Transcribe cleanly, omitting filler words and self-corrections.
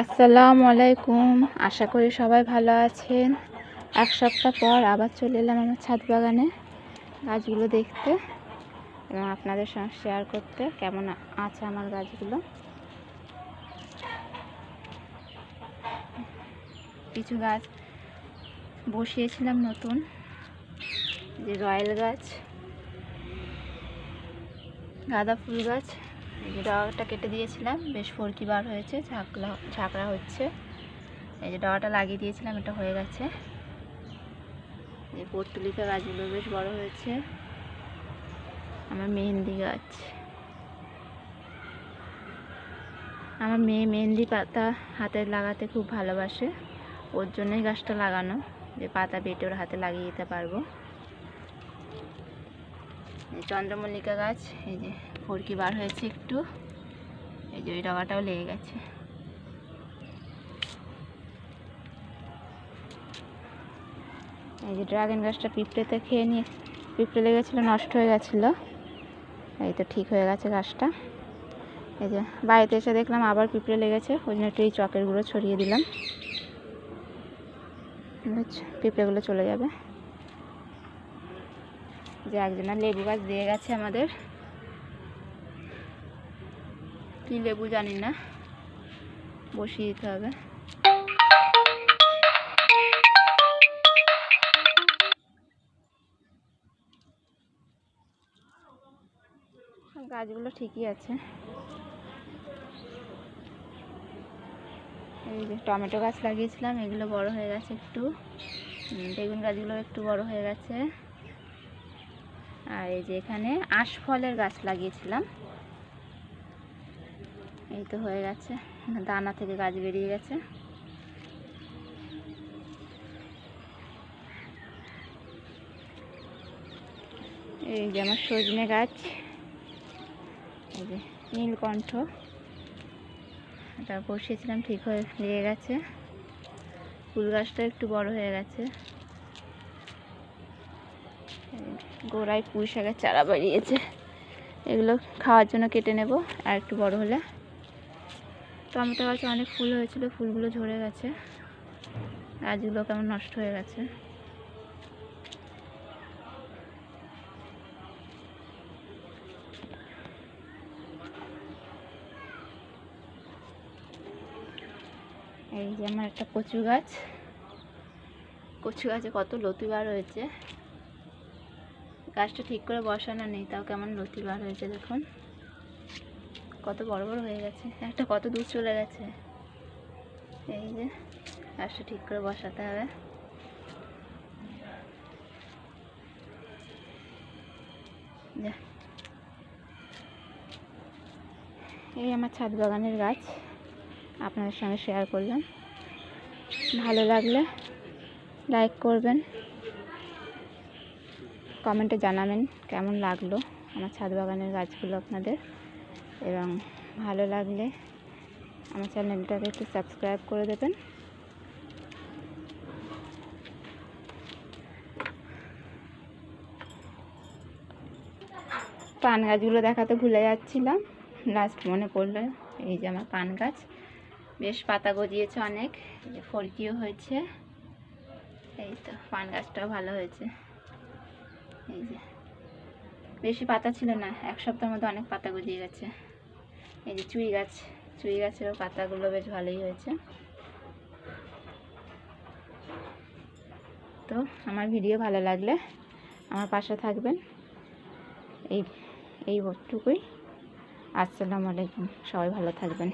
আসসালামু আলাইকুম। আশা করি সবাই ভালো আছেন। এক সপ্তাহ পর আবার চলে এলাম আমার ছাদ বাগানে গাছগুলো দেখতে এবং আপনাদের সঙ্গে শেয়ার করতে কেমন আছে আমার গাছগুলো। কিছু গাছ বসিয়েছিলাম নতুন, যে রয়্যাল গাছ, গাঁদা ফুল গাছ, এই যে ডাওয়াটা কেটে দিয়েছিলাম, বেশ ফরকি বার হয়েছে, ঝাঁকড়া হচ্ছে। এই যে ডাওয়াটা লাগিয়ে দিয়েছিলাম, এটা হয়ে গেছে। এই পর্তুলিকা গাছগুলো বেশ বড় হয়েছে। আমার মেহেন্দি গাছ, আমার মেয়ে মেহেন্দি পাতা হাতে লাগাতে খুব ভালোবাসে, ওর জন্যই গাছটা লাগানো, যে পাতা বেটে ওর হাতে লাগিয়ে দিতে পারবো। চন্দ্রমল্লিকা গাছ, এই যে ফরকি বার হয়েছে একটু, এই যে ওই ডগাটাও লেগে গেছে। এই যে ড্রাগন গাছটা পিঁপড়েতে খেয়ে নিয়ে পিঁপড়ে লেগেছিলো, নষ্ট হয়ে গেছিলো, এই তো ঠিক হয়ে গেছে গাছটা। এই যে বাড়িতে এসে দেখলাম আবার পিঁপড়ে লেগেছে, ওই জন্য একটু এই চকের গুঁড়ো ছড়িয়ে দিলাম, পিঁপড়েগুলো চলে যাবে। যে একজনা লেবু গাছ দিয়ে গেছে আমাদের, কি লেবু জানি না, বসিয়ে দিতে হবে। গাছগুলো ঠিকই আছে। এই যে টমেটো গাছ লাগিয়েছিলাম, এগুলো বড় হয়ে গেছে একটু। বেগুন গাছগুলো একটু বড় হয়ে গেছে। আর এই যে এখানে আঁশফলের গাছ লাগিয়েছিলাম, এই তো হয়ে গেছে, দানা থেকে গাছ বেরিয়ে গেছে। এই যে আমার সজনে গাছ, এই যে নীলকণ্ঠ, এটা বসিয়েছিলাম, ঠিক হয়ে লেগে গেছে। ফুল গাছটা একটু বড় হয়ে গেছে। গোড়ায় পুঁই শাকের চারা বেরিয়েছে, এগুলো খাওয়ার জন্য কেটে নেব আর একটু বড় হলে। টমেটো গাছে অনেক ফুল হয়েছিল, ফুলগুলো ঝরে গেছে, গাছগুলো কেমন নষ্ট হয়ে গেছে। এই যে আমার একটা কচু গাছ, কচু গাছে কত লতি বার হয়েছে। গাছটা ঠিক করে বসানো নেই, তাও কেমন লতি বার হয়েছে দেখুন, কত বড় বড় হয়ে গেছে, একটা কত দূর চলে গেছে। এই যে গাছটা ঠিক করে বসাতে হবে। এই আমার ছাদ বাগানের গাছ আপনাদের সঙ্গে শেয়ার করলাম। ভালো লাগলে লাইক করবেন, কমেন্টে জানাবেন কেমন লাগলো আমার ছাদ বাগানের গাছগুলো আপনাদের, এবং ভালো লাগলে আমার চ্যানেলটাকে একটু সাবস্ক্রাইব করে দেবেন। পান গাছগুলো দেখাতে ভুলে যাচ্ছিলাম, লাস্ট মনে পড়লো। এই যে আমার পান গাছ, বেশ পাতা গজিয়েছে অনেক, ফরকিও হয়েছে। এই তো পান গাছটাও ভালো হয়েছে। এই যে বেশি পাতা ছিল না, এক সপ্তাহের মধ্যে অনেক পাতা গজিয়ে গেছে। এই যে চুই গাছ, চুই গাছেরও পাতাগুলো বেশ ভালোই হয়েছে। তো আমার ভিডিও ভালো লাগলে আমার পাশে থাকবেন। এইটুকুই। আসসালামু আলাইকুম, সবাই ভালো থাকবেন।